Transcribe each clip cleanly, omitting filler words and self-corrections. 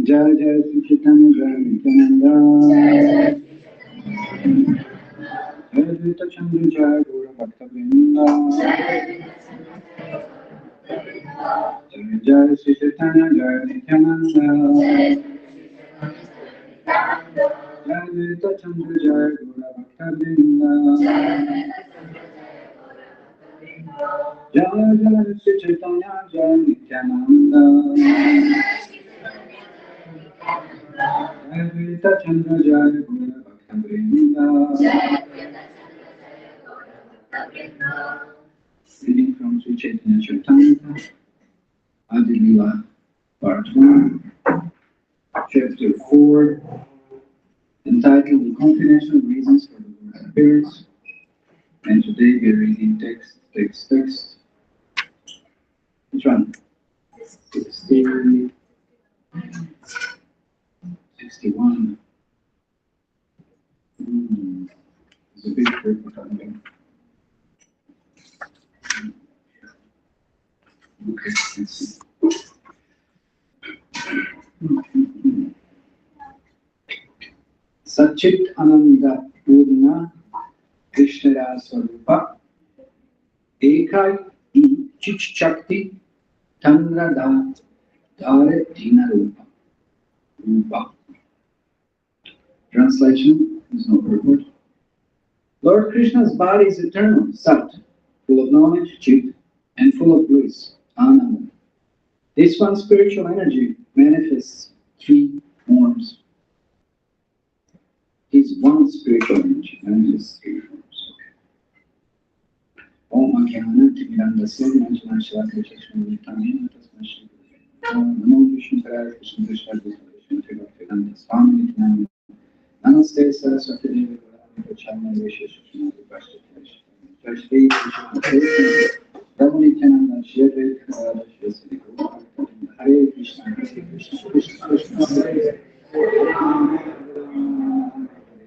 Jai Jai Sri Chaitanya Jai Nityananda. Jai Advaita Chandra Jai Gaura Bhakta Vrinda. Jai Jai Sri Chaitanya Jai Nityananda. Jai Advaita Chandra Jai Gaura Bhakta Vrinda. Jai Jai Sri Chaitanya Jai Nityananda. Jai Advaita Chandra Jai Gaura Bhakta Vrinda. Reading from Sri Chaitanya Charitamrita, Adi Lila, Part 1, Chapter 4, entitled The Confidential Reasons for the Lord's Appearance. And today we are reading text. Which one? 60, 61. It's a big group coming. Okay, let's see. Satchit Ananda Purna Krishna Swarupa Ekai I Chich Chakti Tanra Dare Dina Rupa. Translation is no purport. Lord Krishna's body is eternal, Sat, full of knowledge, Chit, and full of bliss, Ananda. This one spiritual energy manifests three forms. His one spiritual energy manifests three forms. Om Akyana Timiranda Sivajana Shravya Chakra Tamina Tasmashi Namo Vishnu Paraya Krishna Krishna Vishnu Tirapiranda Swami Namo Namaste Saraswati Devi Varani Chama Vishesha Vipashta Jai Krishna Prabhu Nityananda Shri Krishna Shri Hare Krishna Krishna Krishna Krishna Hare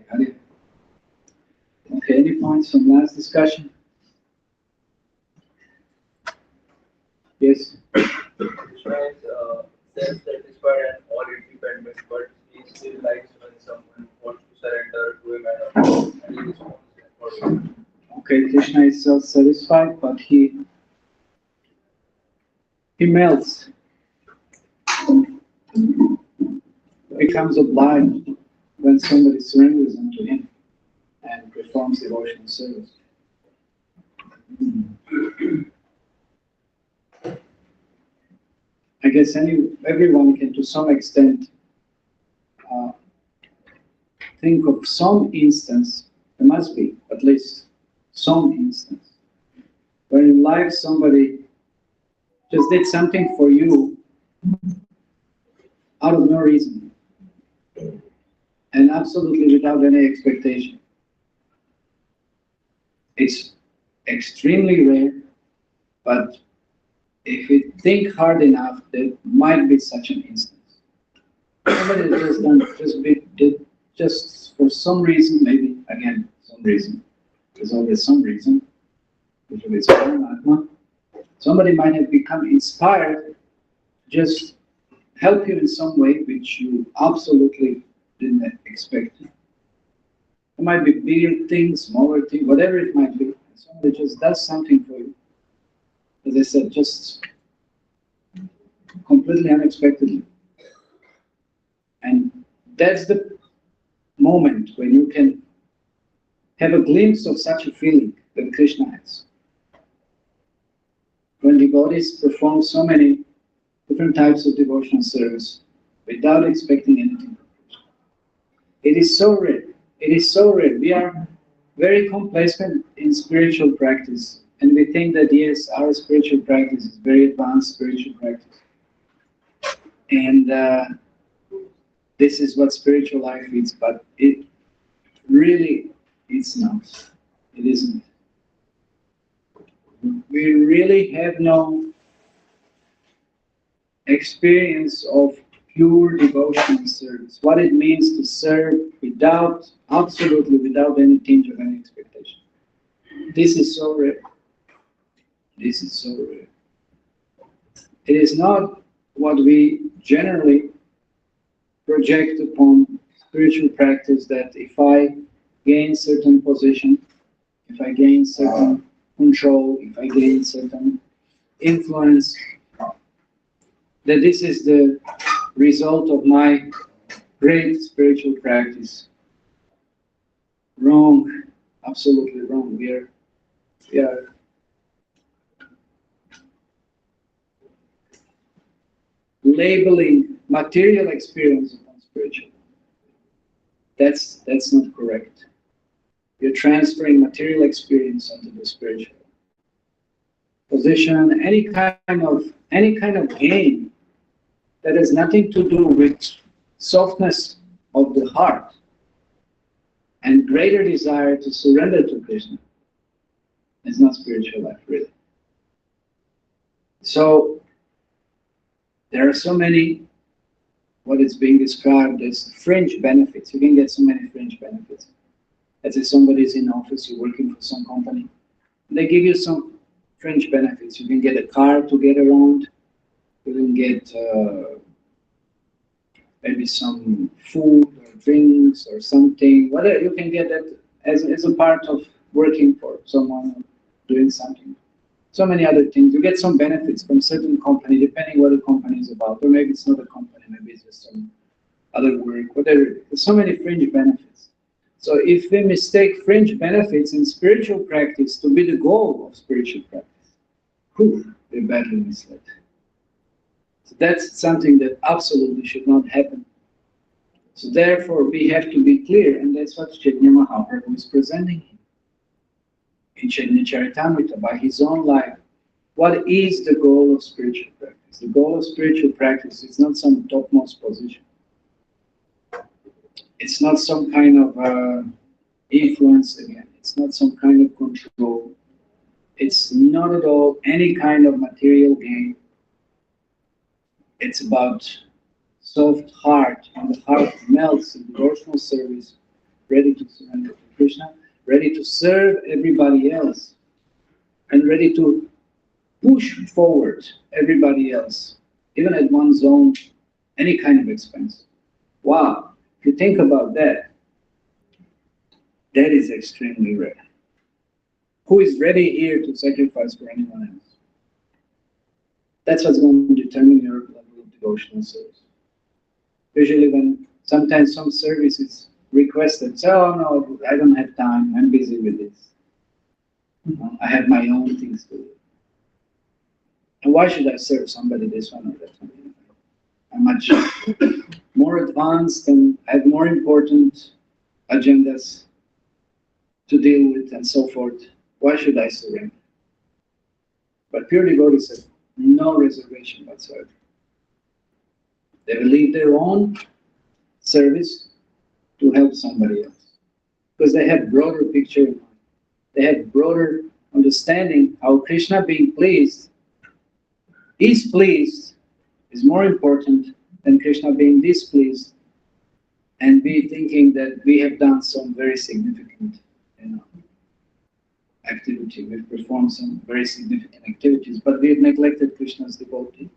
Hare. Okay, any points from last discussion? Yes. Krishna is self-satisfied and all-independent, but he still likes when someone wants to surrender to him and he responds accordingly. Okay, Krishna is self-satisfied, but he melts, becomes obliged when somebody surrenders unto him and performs devotional service. I guess everyone can, to some extent, think of some instance. There must be at least some instance where in life somebody just did something for you out of no reason and absolutely without any expectation. It's extremely rare, but if we think hard enough, there might be such an instance. Somebody did just for some reason, maybe again some reason. There's always some reason. Usually it's Paramatma. Somebody might have become inspired, just help you in some way which you absolutely didn't expect. It might be bigger things, smaller things, whatever it might be. Somebody just does something for you. As I said, just completely unexpectedly. And that's the moment when you can have a glimpse of such a feeling that Krishna has. When devotees perform so many different types of devotional service without expecting anything from Krishna. It is so rare. It is so rare. We are very complacent in spiritual practice, and we think that yes, our spiritual practice is very advanced spiritual practice. And this is what spiritual life is, but it really is not. It isn't. We really have no experience of pure devotional service. What it means to serve absolutely without any tinge of any expectation. This is so rare. This is so rare. It is not what we generally project upon spiritual practice that if I gain certain position, if I gain certain control, if I gain certain influence, that this is the result of my great spiritual practice. Wrong, absolutely wrong. We are labeling material experience upon spiritual. That's not correct. You're transferring material experience onto the spiritual. Position, any kind of gain that has nothing to do with softness of the heart and greater desire to surrender to Krishna is not spiritual life, really. So there are so many, what is being described as fringe benefits. You can get so many fringe benefits. Let's say somebody is in office, you're working for some company, they give you some fringe benefits. You can get a car to get around, you can get maybe some food or drinks or something, whatever. You can get that as a part of working for someone, doing something. So many other things. You get some benefits from certain company, depending what the company is about. Or maybe it's not a company, maybe it's just some other work, whatever. There's so many fringe benefits. So if we mistake fringe benefits in spiritual practice to be the goal of spiritual practice, we're badly misled. So that's something that absolutely should not happen. So therefore we have to be clear, and that's what Chaitanya Mahaprabhu is presenting here. In Chaitanya Charitamrita, by his own life, what is the goal of spiritual practice? The goal of spiritual practice is not some topmost position. It's not some kind of influence again. It's not some kind of control. It's not at all any kind of material gain. It's about soft heart, and the heart melts in devotional service, ready to surrender to Krishna, ready to serve everybody else, and ready to push forward everybody else, even at one's own, any kind of expense. Wow, if you think about that, that is extremely rare. Who is ready here to sacrifice for anyone else? That's what's going to determine your level of devotional service. Usually when sometimes some service is requested, say, oh no, I don't have time, I'm busy with this. I have my own things to do. And why should I serve somebody this one or that one? I'm much more advanced and have more important agendas to deal with and so forth. Why should I surrender? But pure devotees have no reservation whatsoever. They will leave their own service to help somebody else. Because they have broader picture in mind. They have broader understanding how Krishna being pleased, is pleased, is more important than Krishna being displeased and be thinking that we have done some very significant activity. We've performed some very significant activities, but we've neglected Krishna's devotee.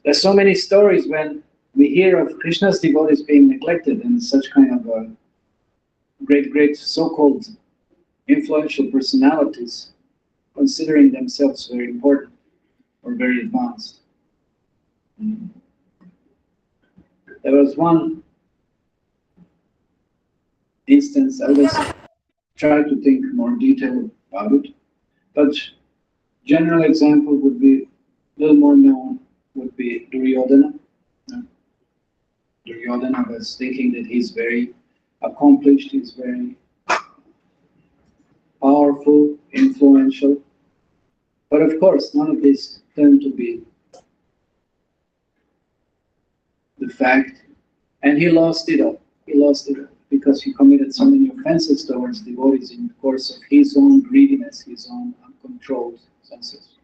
There's so many stories when we hear of Krishna's devotees being neglected and such kind of great so-called influential personalities considering themselves very important or very advanced. There was one instance, I was try to think more detail about it, but general example would be a little more known would be Duryodhana. Duryodhana was thinking that he's very accomplished, he's very powerful, influential, but of course none of this turned to be the fact, and he lost it all. He lost it all because he committed so many offenses towards devotees in the course of his own greediness, his own uncontrolled senses.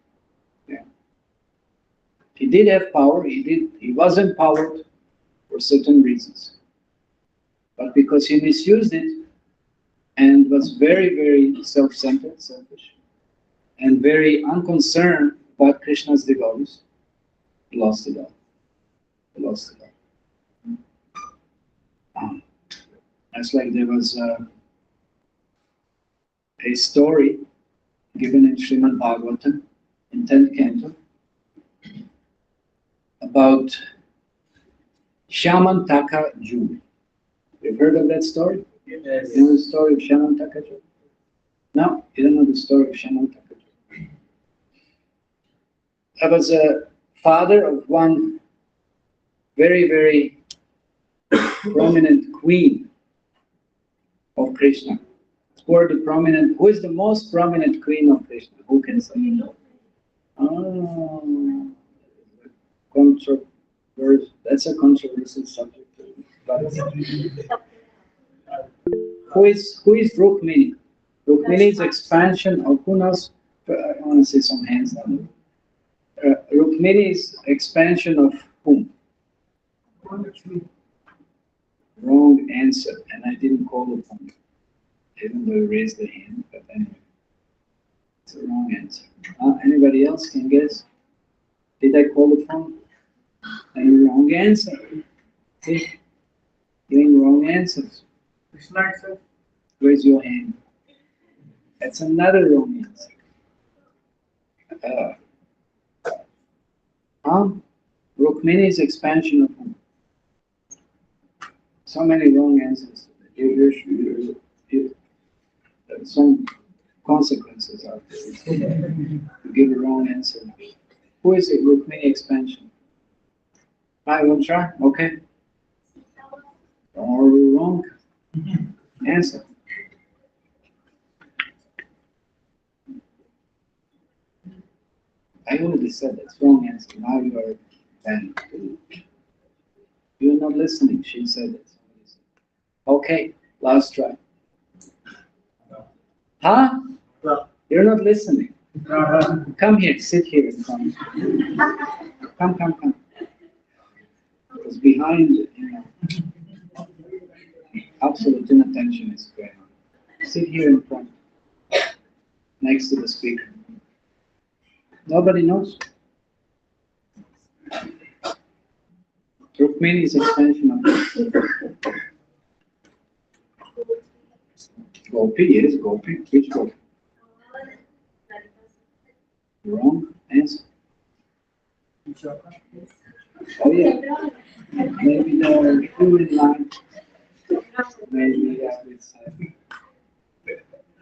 Yeah. He did have power, he was empowered for certain reasons. But because he misused it and was very self-centered, selfish, and very unconcerned about Krishna's devotees, he lost it all. He lost it all. It's like there was a story given in Srimad Bhagavatam in 10th canto about Shamantaka Juhu. You've heard of that story? Yes. You know the story of Shamantaka Juhu? No, you don't know the story of Shamantaka Juhu. I was a father of one very, very prominent queen of Krishna. Who is the most prominent queen of Krishna? Who can say? Oh, that's a controversial subject. But who is Rukmini? Rukmini's expansion of, who knows? I want to see some hands down. Rukmini's expansion of whom? Wrong answer, and I didn't call upon you. Even though you raised the hand, but anyway, it's a wrong answer. Anybody else can guess? Did I call upon? And wrong answer. See? Giving wrong answers. Raise your hand. That's another wrong answer. Rukmini's expansion of whom? So many wrong answers. Some consequences out there. You give a wrong answer. Who is it? Rukmini expansion. I will try. Okay. Or wrong answer. I already said that's wrong answer. Now you are banned. You're not listening. She said it. Okay, last try. Huh? You're not listening. Come here, sit here in front. Come. Because behind, absolute inattention is going on. Sit here in front, next to the speaker. Nobody knows. Rukmini's expansion of Gopi, yes, Gopi. Which Gopi? Wrong answer. Oh yeah. Maybe the two in line. Maybe it's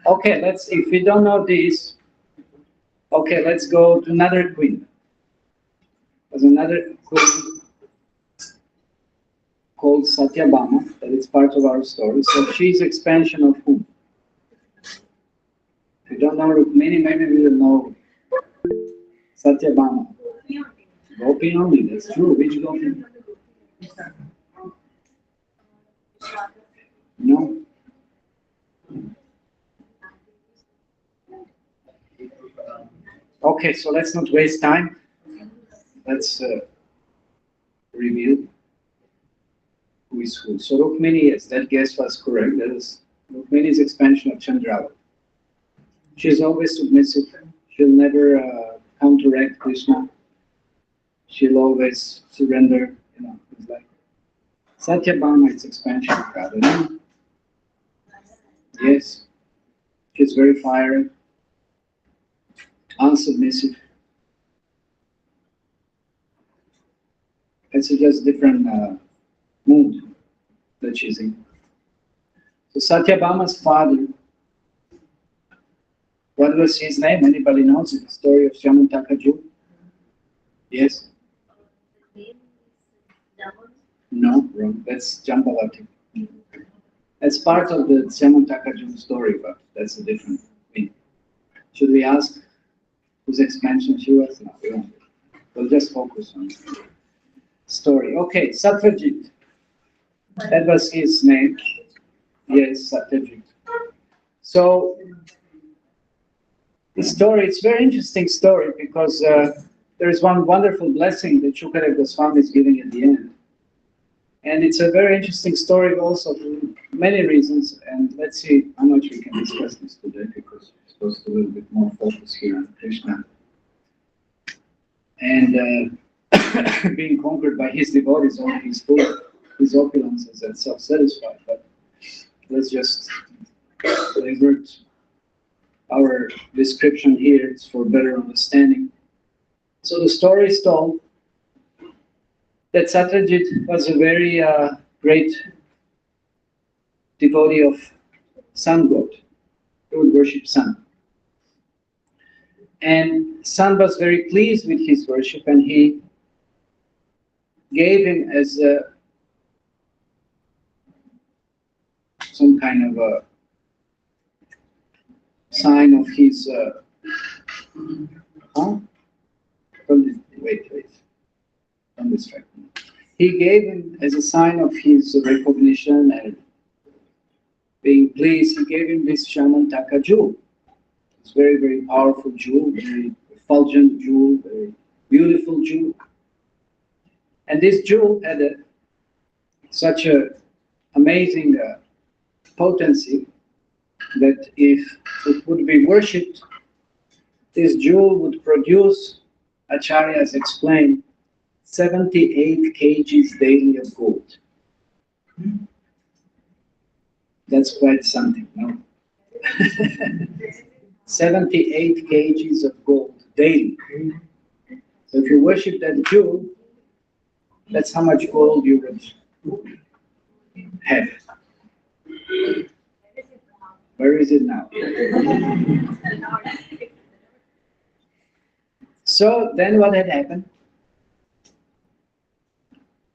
okay, let's see. If we don't know this, okay, let's go to another queen. There's another queen called Satyabhama, that is part of our story. So she's expansion of whom? If you don't know Rukmini, maybe we will know Satyabhama. Gopi only, that's true. Which Gopi? No. Okay, so let's not waste time. Let's review who is who. So Rukmini, yes, that guess was correct. That is Rukmini's expansion of Chandrava. She's always submissive. She'll never counteract Krishna. She'll always surrender. It's like Satyabhama is expansion of Radha. Yes, she's very fiery, unsubmissive. It's just different mood that she's in. So Satyabhama's father, what was his name? Anybody knows the story of Shamantaka Juhu? Yes? No, wrong. That's Jambalati. That's part of the Shamantaka Juhu story, but that's a different thing. Should we ask whose expansion she was? No, we won't. We'll just focus on the story. Okay, Satyajit. That was his name. Yes, Satyajit. So, the story, it's a very interesting story because there is one wonderful blessing that Shukadeva Goswami is giving at the end. And it's a very interesting story also for many reasons. And let's see how much we can discuss this today because we're supposed to a little bit more focus here on Krishna. And being conquered by his devotees, only his food, his opulences, and self-satisfied. But let's just divert our description here. It's for better understanding. So the story is told that Satyajit was a very great devotee of sun god. He would worship sun. And sun was very pleased with his worship, and he gave him as some kind of a sign of his wait, don't distract me. He gave him as a sign of his recognition and being pleased, he gave him this Shamantaka jewel. It's very, very powerful jewel, very effulgent jewel, very beautiful jewel. And this jewel had such a amazing potency that if it would be worshipped, this jewel would produce, acharyas explain, 78 kgs daily of gold. That's quite something, no? 78 kgs of gold daily. So if you worship that jewel, that's how much gold you would have. Where is it now? So then what had happened?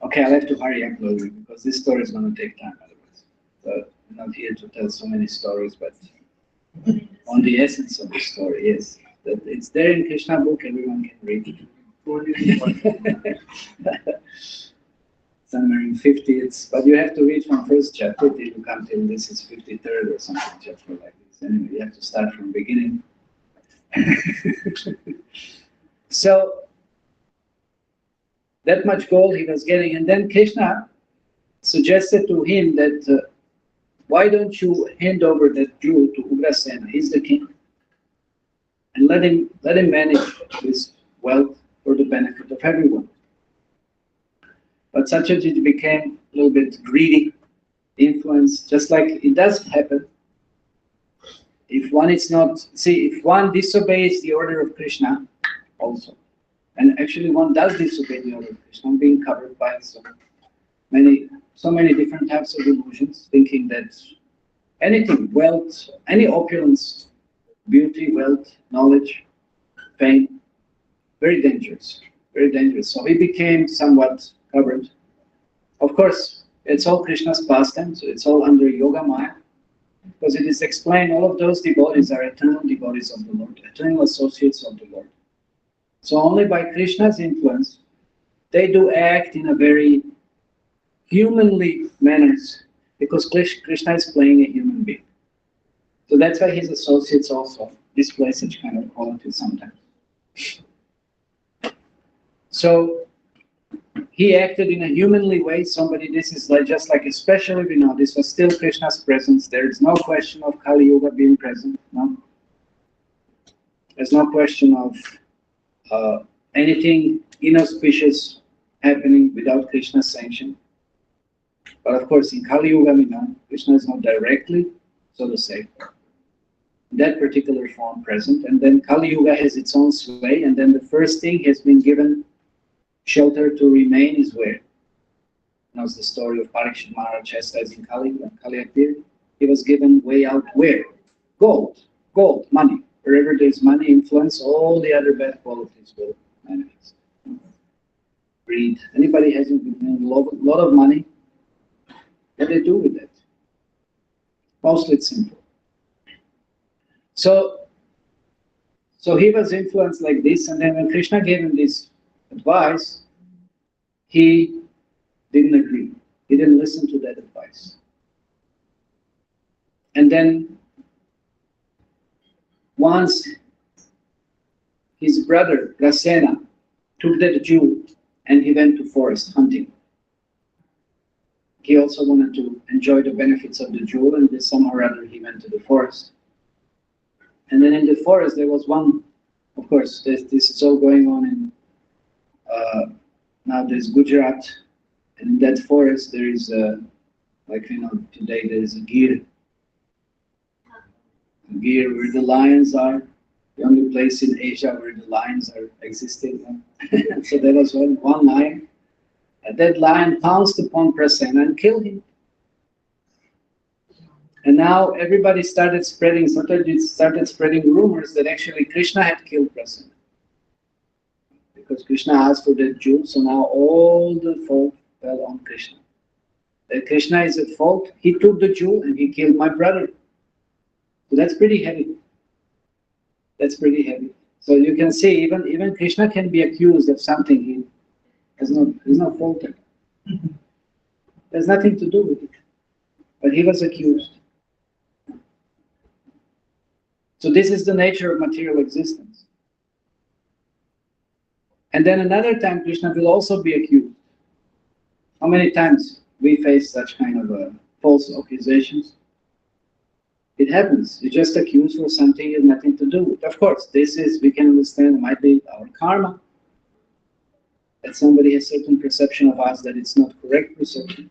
Okay, I'll have to hurry up a little bit because this story is going to take time otherwise. So I'm not here to tell so many stories, but on the essence of the story, yes. That it's there in Krishna book, everyone can read it. Somewhere in 50, but you have to read from first chapter till you come till this is 53rd or something, chapter like this. Anyway, you have to start from the beginning. So that much gold he was getting, and then Krishna suggested to him that why don't you hand over that jewel to Ugrasena? He's the king, and let him manage this wealth for the benefit of everyone. But Satyajit became a little bit greedy, influenced, just like it does happen. If one is not, if one disobeys the order of Krishna also, and actually one does disobey the order of Krishna, being covered by so many different types of illusions, thinking that anything, wealth, any opulence, beauty, wealth, knowledge, fame, very dangerous, very dangerous. So he became somewhat covered. Of course, it's all Krishna's pastime, so it's all under Yoga Maya, because it is explained all of those devotees are eternal devotees of the Lord, eternal associates of the Lord. So only by Krishna's influence, they do act in a very humanly manners, because Krishna is playing a human being. So that's why his associates also display such kind of qualities sometimes. So he acted in a humanly way. This is like just like, especially we know this was still Krishna's presence. There is no question of Kali Yuga being present. No, there's no question of anything inauspicious happening without Krishna's sanction. But of course, in Kali Yuga, we know Krishna is not directly, so to say, that particular form present. And then Kali Yuga has its own sway, and then the first thing has been given shelter to remain is where? Knows the story of Parikshit Maharaj chastising Kali when Kali appeared. He was given way out where? Gold, money. Wherever there's money, influence, all the other bad qualities will manifest. Greed. Anybody has a lot of money? What do they do with it? Mostly it's simple. So he was influenced like this, and then when Krishna gave him this advice, he didn't agree. He didn't listen to that advice. And then once his brother Vlacina took that jewel and he went to forest hunting. He also wanted to enjoy the benefits of the jewel, and somehow or other he went to the forest. And then in the forest there was one, of course, this is all going on in now there's Gujarat, and in that forest there is Like, today there is a Gir where the lions are, the only place in Asia where the lions are existing. So there was one lion, and that lion pounced upon Prasenna and killed him. And now everybody started spreading rumors that actually Krishna had killed Prasenna. Because Krishna asked for that jewel, so now all the fault fell on Krishna. That Krishna is at fault, he took the jewel and he killed my brother. So that's pretty heavy. That's pretty heavy. So you can see even Krishna can be accused of something he has not fault in. There's nothing to do with it. But he was accused. So this is the nature of material existence. And then another time Krishna will also be accused. How many times we face such kind of false accusations? It happens. You're just accused for something you have nothing to do with. Of course, we can understand, might be our karma. That somebody has certain perception of us that it's not correct perception.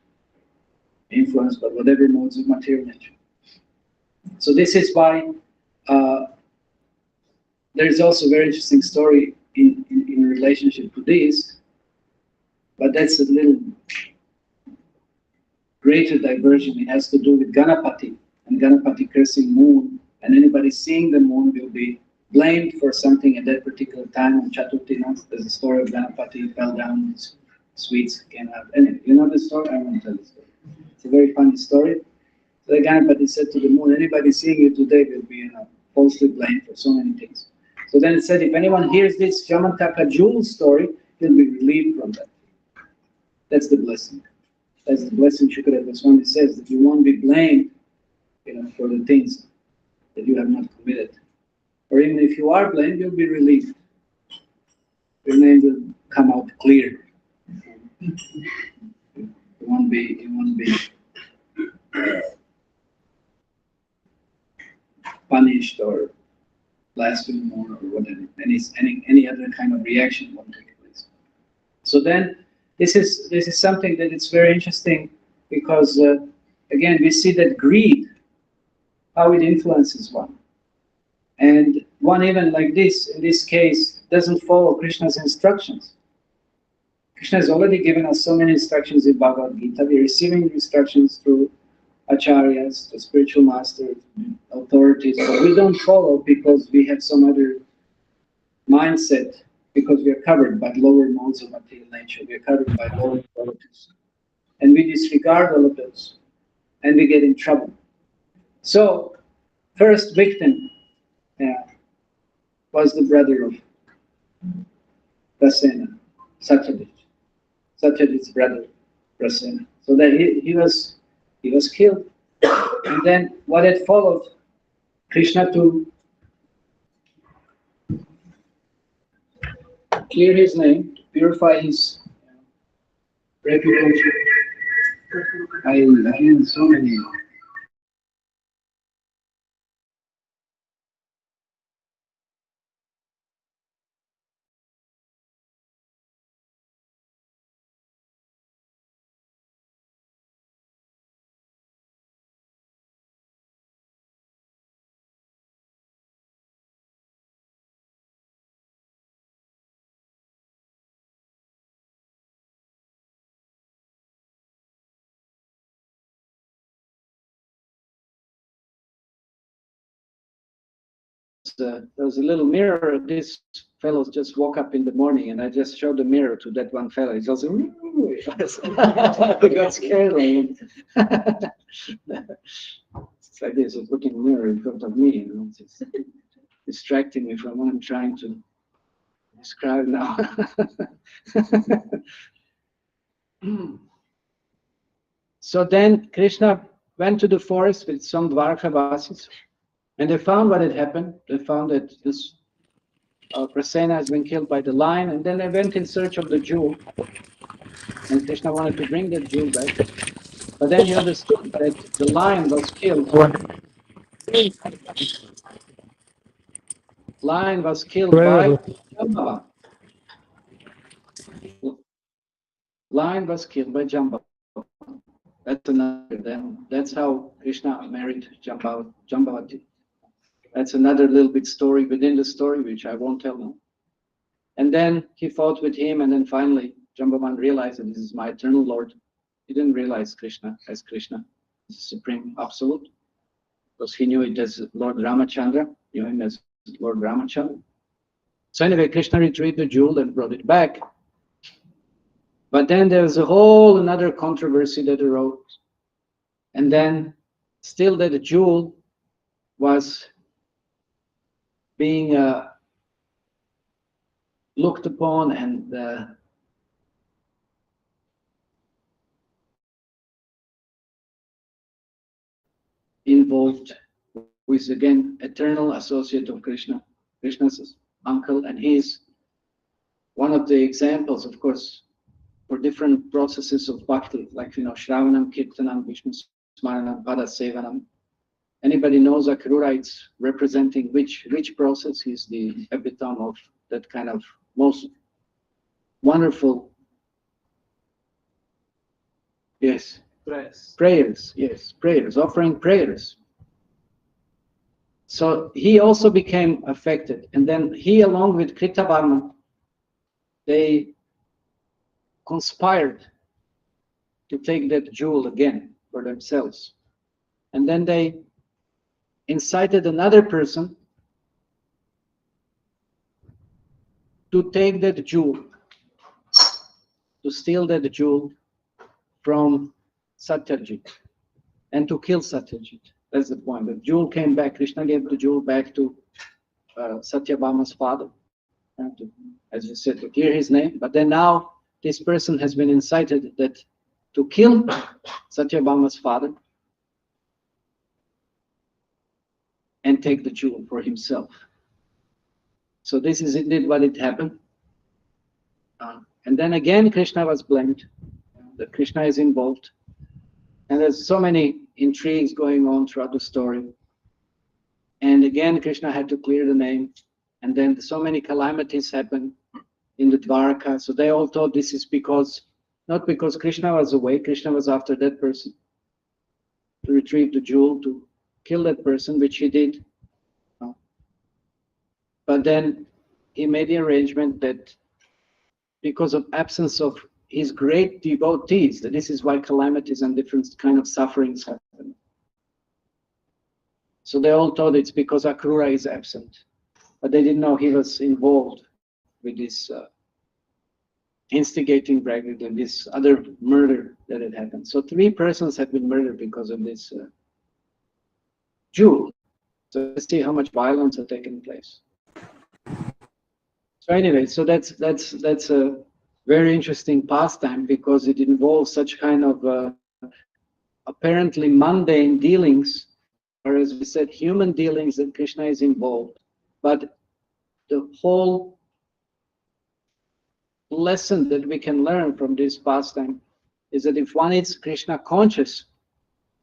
Influenced by whatever modes of material nature. So this is why there is also a very interesting story in relationship to this, but that's a little greater diversion. It has to do with Ganapati, and Ganapati cursing moon, and anybody seeing the moon will be blamed for something at that particular time. On Chaturthi, there's a story of Ganapati fell down, his sweets came out. Anyway, you know the story? I won't tell the story. It's a very funny story. So the Ganapati said to the moon, anybody seeing you today will be falsely blamed for so many things. So then it said, if anyone hears this Jamantaka jewel story, he'll be relieved from that. That's the blessing. That's the blessing Shukadeva Goswami says, that you won't be blamed for the things that you have not committed. Or even if you are blamed, you'll be relieved. Your name will come out clear. You won't be punished or blasphemed or whatever. Any other kind of reaction won't take place. So then, this is something that is very interesting because again we see that greed, how it influences one, and one even like this in this case doesn't follow Krishna's instructions. Krishna has already given us so many instructions in Bhagavad Gita. We're receiving instructions through acharyas, the spiritual masters, authorities, but we don't follow because we have some other mindset, because we are covered by lower modes of material nature, we are covered by lower qualities. And we disregard all of those, and we get in trouble. So, first victim was the brother of Prasenna, Satyajit's brother, Prasenna. So that he was killed. And then what had followed, Krishna to clear his name, to purify his reputation. Again, so many. There was a little mirror. This fellow just woke up in the morning, and I just showed the mirror to that one fellow. He's also, I got scared. It's like this, a looking mirror in front of me, it's distracting me from what I'm trying to describe now. So then Krishna went to the forest with some Dwarkavasis, and they found what had happened. They found that this Prasenna has been killed by the lion, and then they went in search of the jewel. And Krishna wanted to bring the jewel back. But then he understood that the lion was killed. Lion was killed by Jambava. Lion was killed by Jambava. That's another. Then that's how Krishna married Jambavati. That's another little bit story within the story, which I won't tell now. And then he fought with him, and then finally Jambavan realized that this is my eternal Lord. He didn't realize Krishna as Krishna, as Supreme Absolute, because he knew it as Lord Ramachandra, knew him as Lord Ramachandra. So anyway, Krishna retrieved the jewel and brought it back. But then there's a whole another controversy that arose. And then still that the jewel was being looked upon and involved with, again, eternal associate of Krishna, Krishna's uncle, and he's one of the examples, of course, for different processes of bhakti, like, Shravanam, Kirtanam, Vishnu Smaranam, Pada Sevanam. Anybody knows Akrura, it's representing which process. He's the epitome of that kind of most wonderful, yes, prayers, yes, prayers, offering prayers. So he also became affected, and then he, along with Kritavarma, they conspired to take that jewel again for themselves. And then they incited another person to take that jewel, to steal that jewel from Satyajit and to kill Satyajit. That's the point. The jewel came back. Krishna gave the jewel back to Satyabhama's father, and to, as you said, to clear his name. But then now this person has been incited that to kill Satyabhama's father and take the jewel for himself. So this is indeed what it happened. And then again, Krishna was blamed, that Krishna is involved. And there's so many intrigues going on throughout the story. And again, Krishna had to clear the name. And then so many calamities happened in the Dwarka. So they all thought this is because, not because Krishna was away, Krishna was after that person to retrieve the jewel, to kill that person, which he did. But then he made the arrangement that because of absence of his great devotees, that this is why calamities and different kind of sufferings happen. So they all thought it's because Akrura is absent, but they didn't know he was involved with this instigating Bragg and this other murder that had happened. So 3 persons have been murdered because of this jewel. So let's see how much violence has taken place. So anyway, so that's a very interesting pastime, because it involves such kind of apparently mundane dealings, or as we said, human dealings, that Krishna is involved. But the whole lesson that we can learn from this pastime is that if one is Krishna conscious,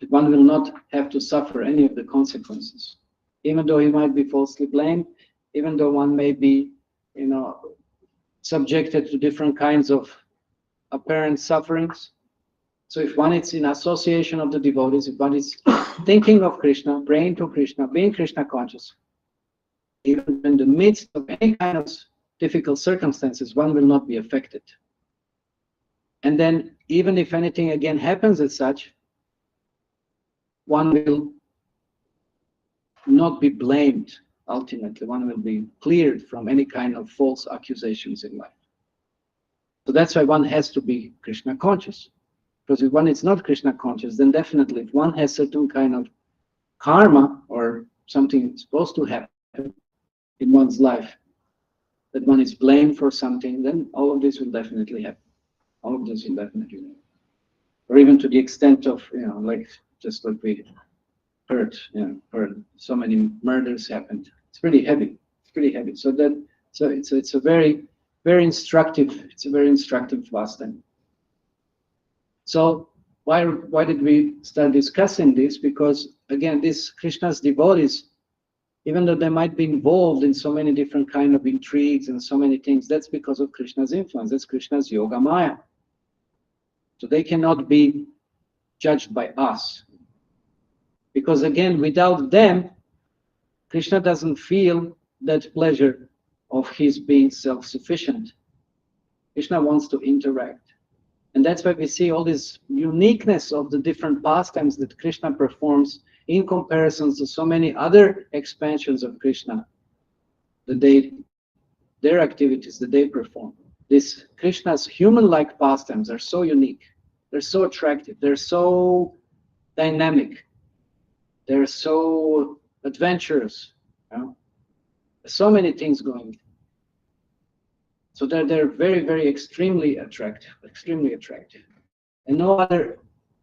one will not have to suffer any of the consequences. Even though he might be falsely blamed, even though one may be, subjected to different kinds of apparent sufferings. So if one is in association of the devotees, if one is thinking of Krishna, praying to Krishna, being Krishna conscious, even in the midst of any kind of difficult circumstances, one will not be affected. And then even if anything again happens as such, one will not be blamed. Ultimately, one will be cleared from any kind of false accusations in life. So that's why one has to be Krishna conscious. Because if one is not Krishna conscious, then definitely if one has certain kind of karma or something supposed to happen in one's life, that one is blamed for something, then all of this will definitely happen. All of this will definitely happen. Or even to the extent of, like just like we heard so many murders happened. It's pretty heavy. It's pretty heavy. So it's a very, very instructive. It's a very instructive pastime. So why did we start discussing this? Because again, these Krishna's devotees, even though they might be involved in so many different kind of intrigues and so many things, that's because of Krishna's influence. That's Krishna's yoga maya. So they cannot be judged by us. Because again, without them, Krishna doesn't feel that pleasure of his being self-sufficient. Krishna wants to interact. And that's why we see all this uniqueness of the different pastimes that Krishna performs in comparison to so many other expansions of Krishna, their activities that they perform. This Krishna's human-like pastimes are so unique. They're so attractive. They're so dynamic. They're so adventurous. You know? There's so many things going. So they're very, very extremely attractive. And no other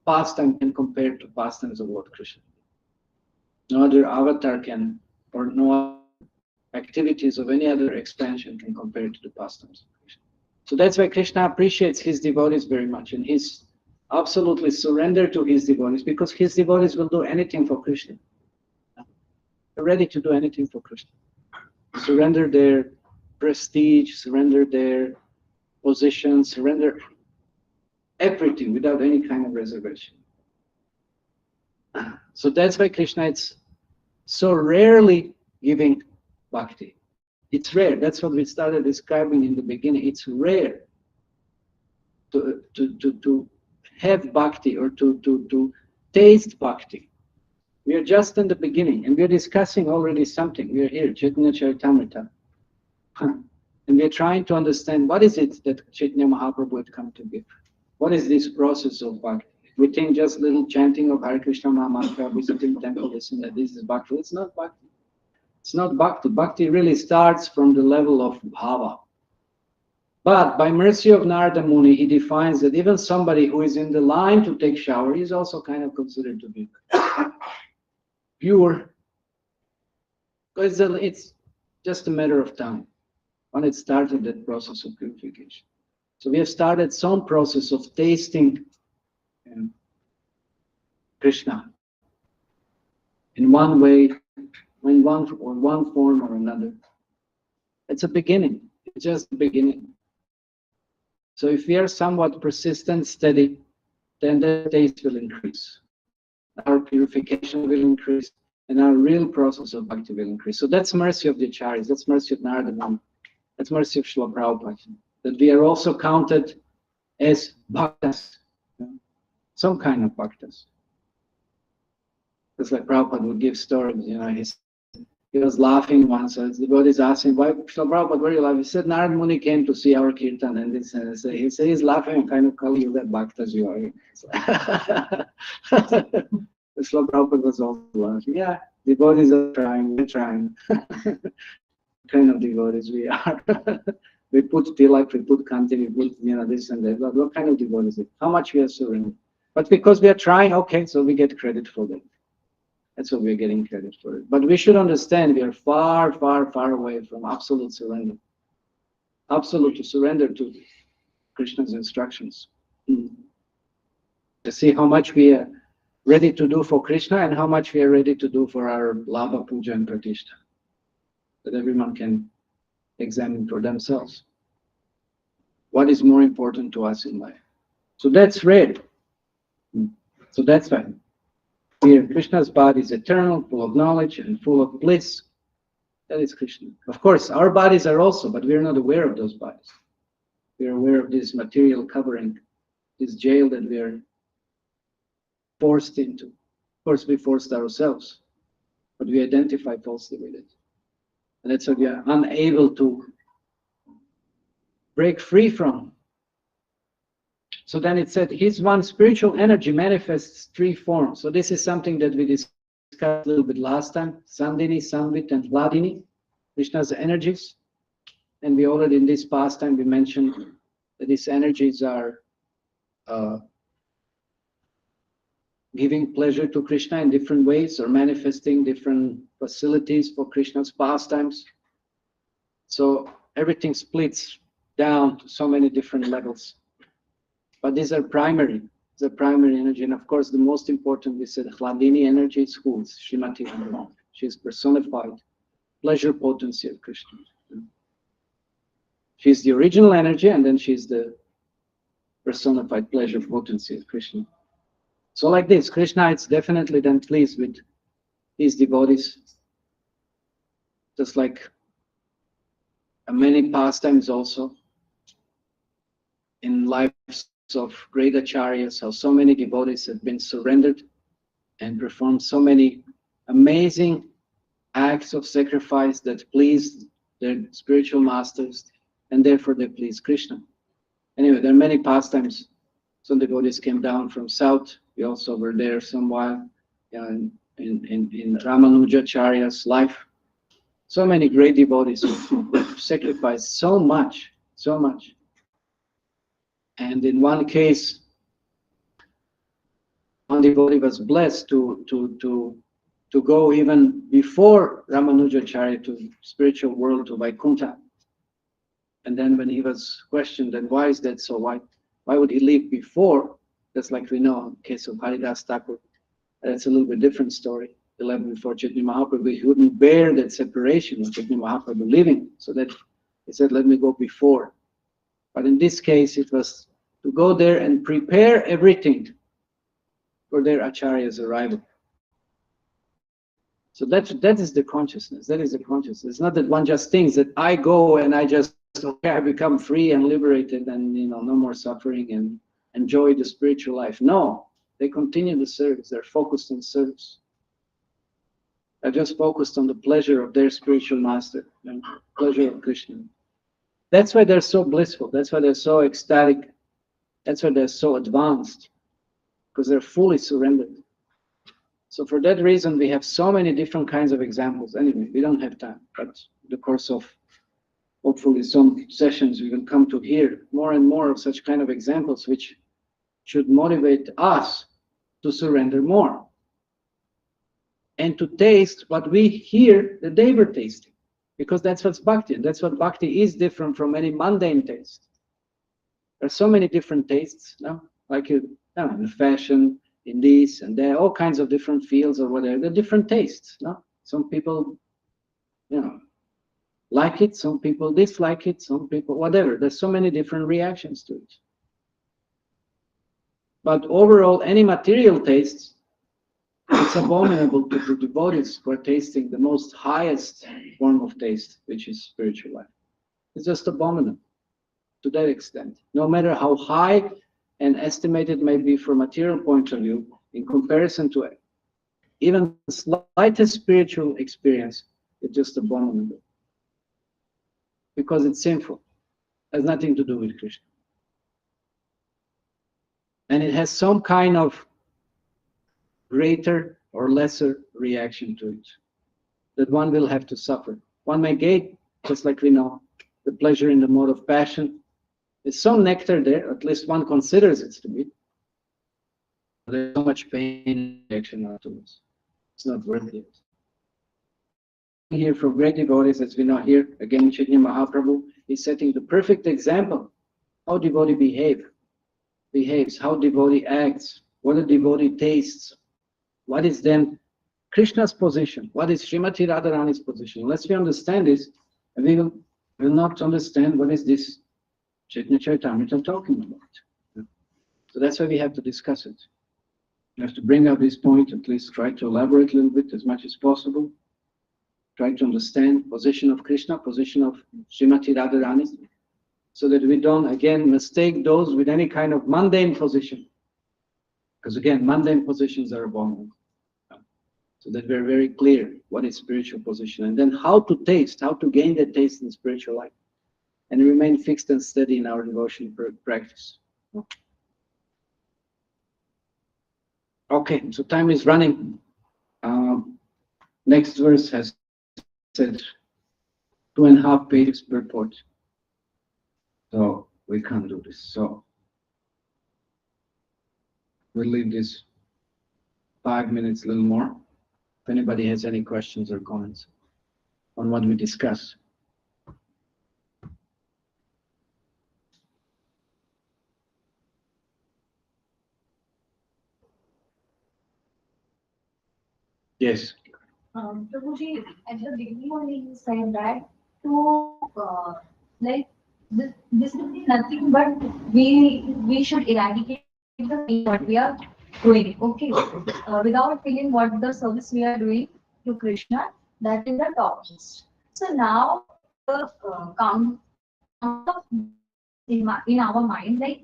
pastime can compare to pastimes of Lord Krishna. No other avatar can, or no other activities of any other expansion can compare to the pastimes of Krishna. So that's why Krishna appreciates his devotees very much, and he's absolutely surrendered to his devotees, because his devotees will do anything for Krishna. They're ready to do anything for Krishna. Surrender their prestige, surrender their position, surrender everything without any kind of reservation. So that's why Krishna is so rarely giving bhakti. It's rare. That's what we started describing in the beginning. It's rare to have bhakti or to taste bhakti. We are just in the beginning, and we are discussing already something. We are here, Chaitanya Charitamrita. And we are trying to understand what is it that Chaitanya Mahaprabhu had come to give. What is this process of bhakti? We think just little chanting of Hare Krishna Mahamantra, visiting temple, this and that, this is bhakti. It's not bhakti. It's not bhakti. Bhakti really starts from the level of bhava. But by mercy of Narada Muni, he defines that even somebody who is in the line to take shower is also kind of considered to be pure. Because it's just a matter of time when it started that process of purification. So we have started some process of tasting Krishna in one way, in one form or another. It's a beginning. It's just the beginning. So if we are somewhat persistent, steady, then the taste will increase. Our purification will increase, and our real process of bhakti will increase. So that's mercy of the acharyas. That's mercy of Narada Muni. That's mercy of Srila Prabhupada. That we are also counted as bhaktas, some kind of bhaktas. It's like Prabhupada would give stories, he was laughing once, so the devotees asked him, why, Srila Prabhupada, why are you laughing? He said, Narada Muni came to see our kirtan, and this, and so he said, he's laughing and kind of calling you that bhaktas you are. Srila Prabhupada was also laughing. Yeah, devotees are trying, we're trying. Kind of devotees we are. We put tilak, we put kanti, we put this and that. What kind of devotees? How much we are surrendering? But because we are trying, okay, so we get credit for that. That's what we're getting credit for it. But we should understand we are far, far, far away from absolute surrender. Absolute surrender to Krishna's instructions. To see how much we are ready to do for Krishna and how much we are ready to do for our Labha, Puja and Pratishtha. That everyone can examine for themselves. What is more important to us in life? So that's rare. So that's why. Here, Krishna's body is eternal, full of knowledge and full of bliss. That is Krishna. Of course, our bodies are also, but we are not aware of those bodies. We are aware of this material covering, this jail that we are forced into. Of course, we forced ourselves, but we identify falsely with it. And that's why we are unable to break free from. So then it said, his one spiritual energy manifests three forms. So this is something that we discussed a little bit last time. Sandhini, Samvit, and Hladini, Krishna's energies. And we already in this past time, we mentioned that these energies are giving pleasure to Krishna in different ways or manifesting different facilities for Krishna's pastimes. So everything splits down to so many different levels. But these are primary. The primary energy, and of course, the most important, we said, Hladini energy is who? It's Srimati Radharani. She's personified pleasure potency of Krishna. She's the original energy, and then she's the personified pleasure potency of Krishna. So like this, Krishna is definitely then pleased with his devotees, just like many pastimes also in lives of great acharyas, how so many devotees have been surrendered and performed so many amazing acts of sacrifice that pleased their spiritual masters, and therefore they please Krishna. Anyway, there are many pastimes. Some devotees came down from south. We also were there some while in Ramanujacharya's life. So many great devotees who sacrificed so much, so much. And in one case, one devotee was blessed to go even before Ramanujacharya to spiritual world, to Vaikuntha. And then when he was questioned, then why is that so? Why would he leave before? Just like we know in the case of Haridas Thakur. That's a little bit different story. He left before Chaitanya Mahaprabhu. He wouldn't bear that separation of Chaitanya Mahaprabhu leaving. So that he said, let me go before. But in this case, it was to go there and prepare everything for their Acharya's arrival. So that is the consciousness. That is the consciousness. It's not that one just thinks that I go and I just, okay, I become free and liberated and no more suffering and enjoy the spiritual life. No, they continue the service. They're focused on service. They're just focused on the pleasure of their spiritual master and pleasure of Krishna. That's why they're so blissful. That's why they're so ecstatic. That's why they're so advanced, because they're fully surrendered. So for that reason, we have so many different kinds of examples. Anyway, we don't have time, but in the course of hopefully some sessions, we will come to hear more and more of such kind of examples, which should motivate us to surrender more and to taste what we hear that they were tasting, because that's what's bhakti. That's what bhakti is, different from any mundane taste. There are so many different tastes, like in fashion, in this and there, all kinds of different fields or whatever. They're different tastes. Some people, like it. Some people dislike it. Some people, whatever. There's so many different reactions to it. But overall, any material tastes, it's abominable to the devotees who are tasting the most highest form of taste, which is spiritual life. It's just abominable to that extent. No matter how high and estimated may be from material point of view, in comparison to even the slightest spiritual experience, it's just abominable. Because it's sinful. It has nothing to do with Krishna. And it has some kind of greater or lesser reaction to it that one will have to suffer. One may get, just like we know, the pleasure in the mode of passion. There's some nectar there, at least one considers it to be. There's so much pain and reaction afterwards. It's not worth it. Here from great devotees, as we know here, again, Chaitanya Mahaprabhu is setting the perfect example how devotee behaves, how devotee acts, what a devotee tastes, what is then Krishna's position, what is Srimati Radharani's position. Unless we understand this, we will not understand what is this Chaitanya Charitamrita talking about. So that's why we have to discuss it. We have to bring out this point, at least try to elaborate a little bit as much as possible. Try to understand position of Krishna, position of Srimati Radharani, so that we don't again mistake those with any kind of mundane position. Because again, mundane positions are abominable. So that we're very clear what is spiritual position, and then how to taste, how to gain that taste in spiritual life, and remain fixed and steady in our devotional practice. Okay, so time is running. Next verse has said 2.5 pages per port. So we can't do this. So we'll leave this 5 minutes, a little more. If anybody has any questions or comments on what we discussed. Yes. Prabhuji, at the beginning only you said that to like this will be nothing but we should eradicate the pain what we are doing. Okay, without feeling what the service we are doing to Krishna, that is the top list. So now the counter of in our mind, like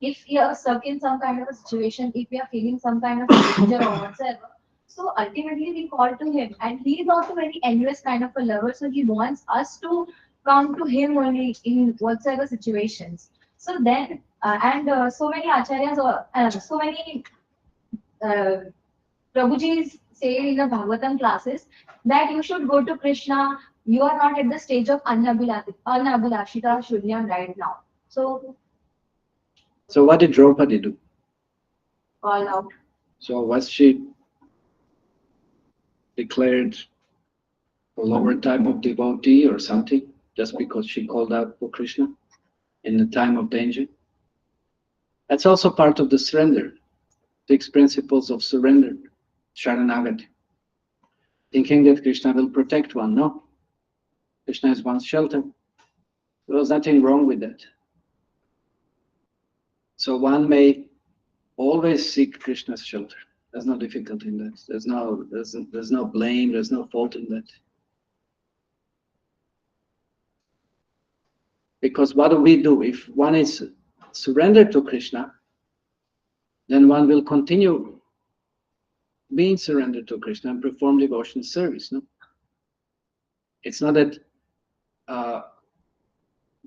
if we are stuck in some kind of a situation, if we are feeling some kind of danger or whatsoever, so ultimately we call to him, and he is also very envious kind of a lover, so he wants us to come to him only in whatsoever situations. So then, so many acharyas or so many uh, Prabhuji's say in the Bhagavatam classes that you should go to Krishna. You are not at the stage of anabhilashita shunyam right now. So So what did Draupadi do? call out. So was she declared a lower type of devotee or something just because she called out for Krishna in the time of danger? That's also part of the surrender, 6 principles of surrender, Sharanagati. Thinking that Krishna will protect one. No, Krishna is one's shelter. There was nothing wrong with that. So one may always seek Krishna's shelter. There's no difficulty in that. There's no blame, there's no fault in that. Because what do we do? If one is surrendered to Krishna, then one will continue being surrendered to Krishna and perform devotional service. No, it's not that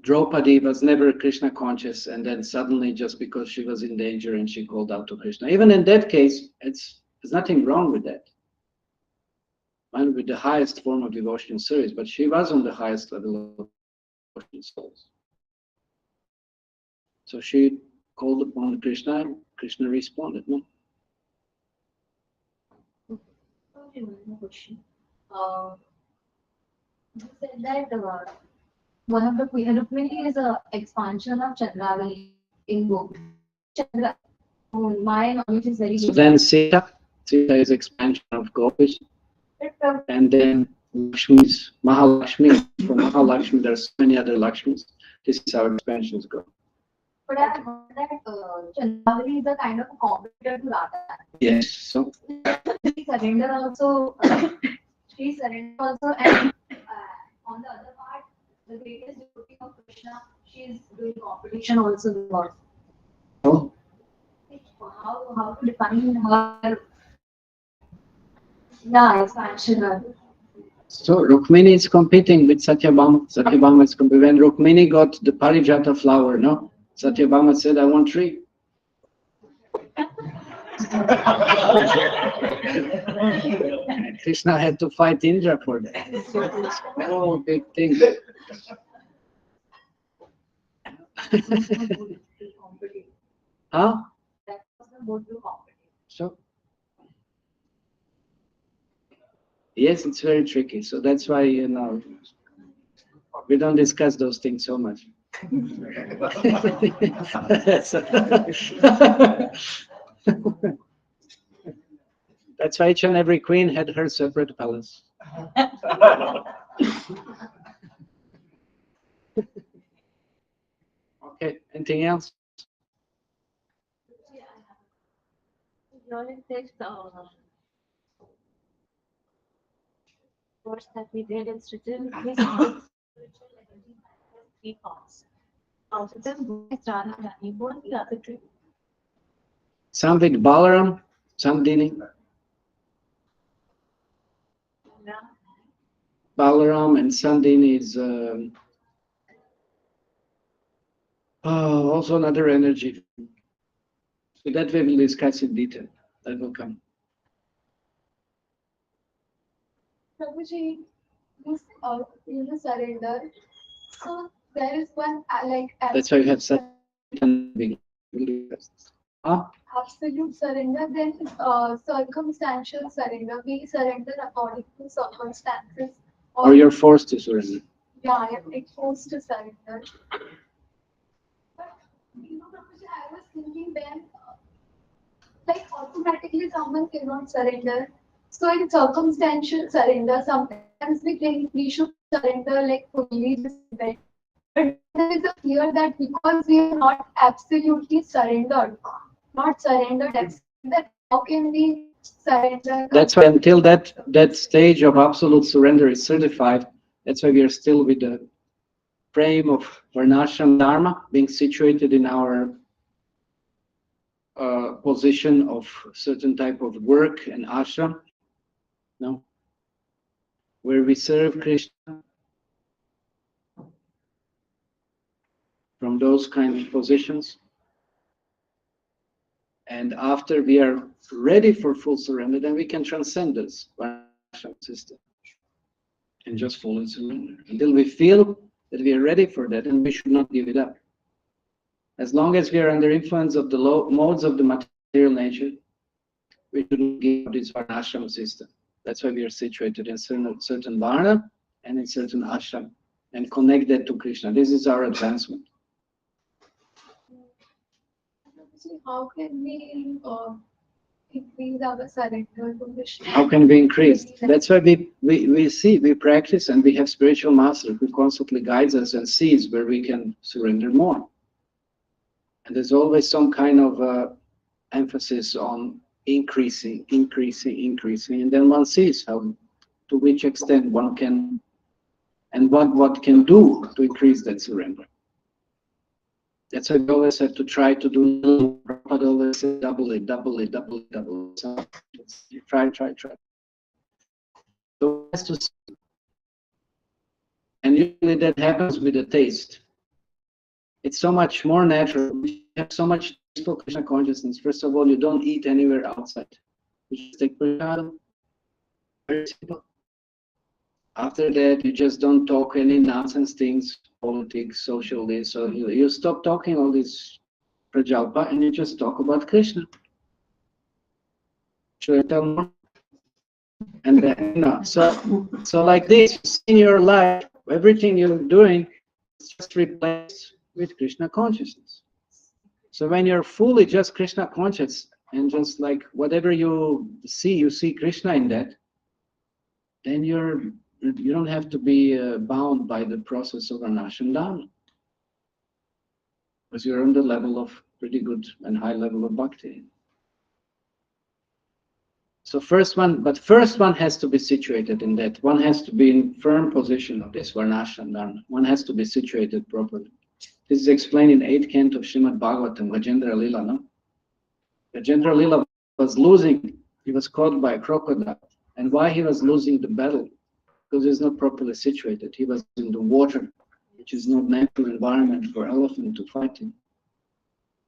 Draupadi was never Krishna conscious, and then suddenly, just because she was in danger and she called out to Krishna. Even in that case, there's nothing wrong with that. And with the highest form of devotional service, but she was on the highest level of devotional service. So she called upon Krishna, and Krishna responded. No? Okay, one more question. You said that one of the Rukmini is a expansion of Chandravali in book. Chandra, my knowledge is very So good. then Sita is expansion of Gopish, and then Lakshmi's Mahalakshmi. For Mahalakshmi, there are so many other Lakshmis. This is how expansions go. But I heard that Chandravali is a kind of a competitor to Radha. Yes. So She surrender also. She surrender also, and on the other part, the greatest devotee of Krishna, she is doing competition also with God. oh, How to define her? Yeah, expansion. so Rukmini is competing with Satyabhama. Satyabhama is competing. When Rukmini got the Parijata flower, no, Satyabhama said, "I want 3." And Krishna had to fight Indra for that. Oh, big thing. Huh? That was the mode to competition. So yes, it's very tricky. So that's why we don't discuss those things so much. That's why each and every queen had her separate palace. Okay, anything else? Your text, words that we did is written this spiritual energy has 3 parts. So then one is Radha Rani, what are the other 2? Some with Balaram, some Dini. Balaram and Sandini is also another energy. So that we will discuss in detail. That will come. Prabhuji, you surrender. So there is one That's why you have such absolute surrender. Then circumstantial surrender. We surrender according to circumstances. or you're forced to surrender. Yeah, I am forced to surrender. But Prabhuji, I was thinking then, automatically someone cannot surrender. So in circumstantial surrender, sometimes we think we should surrender fully, just like. But there is a fear that because we are not absolutely surrendered, not surrendered absolutely, That how can we surrender? That's why until that stage of absolute surrender is certified, that's why we are still with the frame of Varnashram Dharma being situated in our position of certain type of work and ashram, no, where we serve Krishna from those kind of positions. And after we are ready for full surrender, then we can transcend this Varnashram system and just fully surrender. Until we feel that we are ready for that, and we should not give it up. As long as we are under influence of the low modes of the material nature, we shouldn't give up this Varnashram system. That's why we are situated in certain Varna and in certain ashram, and connect that to Krishna. This is our advancement. How can we increase our surrender to Krishna? How can we increase? That's why we practice, and we have spiritual master who constantly guides us and sees where we can surrender more. And there's always some kind of emphasis on increasing, and then one sees how, to which extent one can, and what can do to increase that surrender. That's why we always have to try to do little, but always say double it. So try. So has to, and usually that happens with the taste. It's so much more natural. We have so much taste for Krishna consciousness. First of all, you don't eat anywhere outside. You just take prasadam. Very simple. After that, you just don't talk any nonsense things, politics, social this. So you stop talking all this prajalpa and you just talk about Krishna. Should I tell more? And then, so like this, in your life, everything you're doing is just replaced with Krishna consciousness. So when you're fully just Krishna conscious and just like whatever you see Krishna in that, then you don't have to be bound by the process of Varnashram Dharma, because you're on the level of pretty good and high level of bhakti. So first one has to be situated in that. One has to be in firm position of this Varnashram Dharma. One has to be situated properly. This is explained in 8th canto of Srimad Bhagavatam, Gajendra Lila, no? Gajendra Lila was losing, he was caught by a crocodile. And why he was losing the battle? Because he's not properly situated. He was in the water, which is not natural environment for elephant to fight in.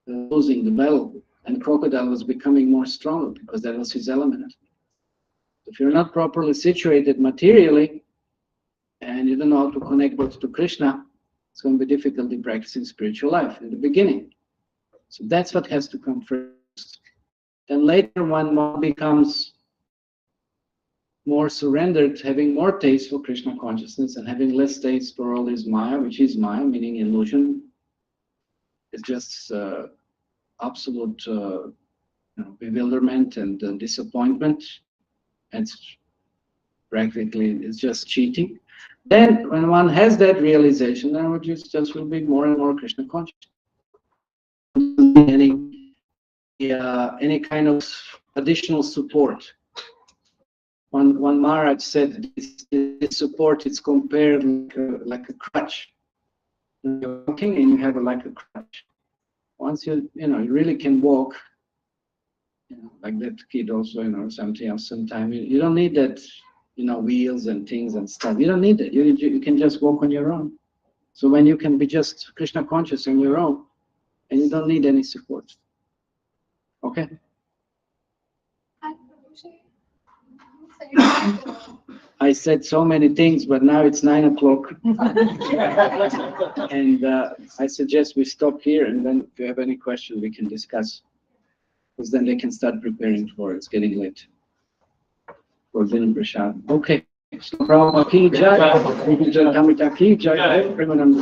Losing the battle, and crocodile was becoming more stronger because that was his element. If you're not properly situated materially, and you don't know how to connect both to Krishna, it's going to be difficult in practicing spiritual life in the beginning. So that's what has to come first. Then later, when one becomes more surrendered, having more taste for Krishna consciousness and having less taste for all this Maya, which is Maya, meaning illusion, it's just absolute bewilderment and disappointment. It's practically, it's just cheating. Then when one has that realization, then it just will be more and more Krishna conscious. Any kind of additional support. One Maharaj said this support is compared like a crutch. You're walking and you have like a crutch. Once you really can walk, like that kid also, something else sometime. You don't need that, wheels and things and stuff. You don't need that. You can just walk on your own. So when you can be just Krishna conscious on your own, and you don't need any support. Okay? I said so many things, but now it's 9 o'clock. And I suggest we stop here, and then if you have any question, we can discuss. Because then they can start preparing for it. It's getting late. For dinner prashad. Okay. So Prabhu ki jai, Jamita ki jai, Premanand.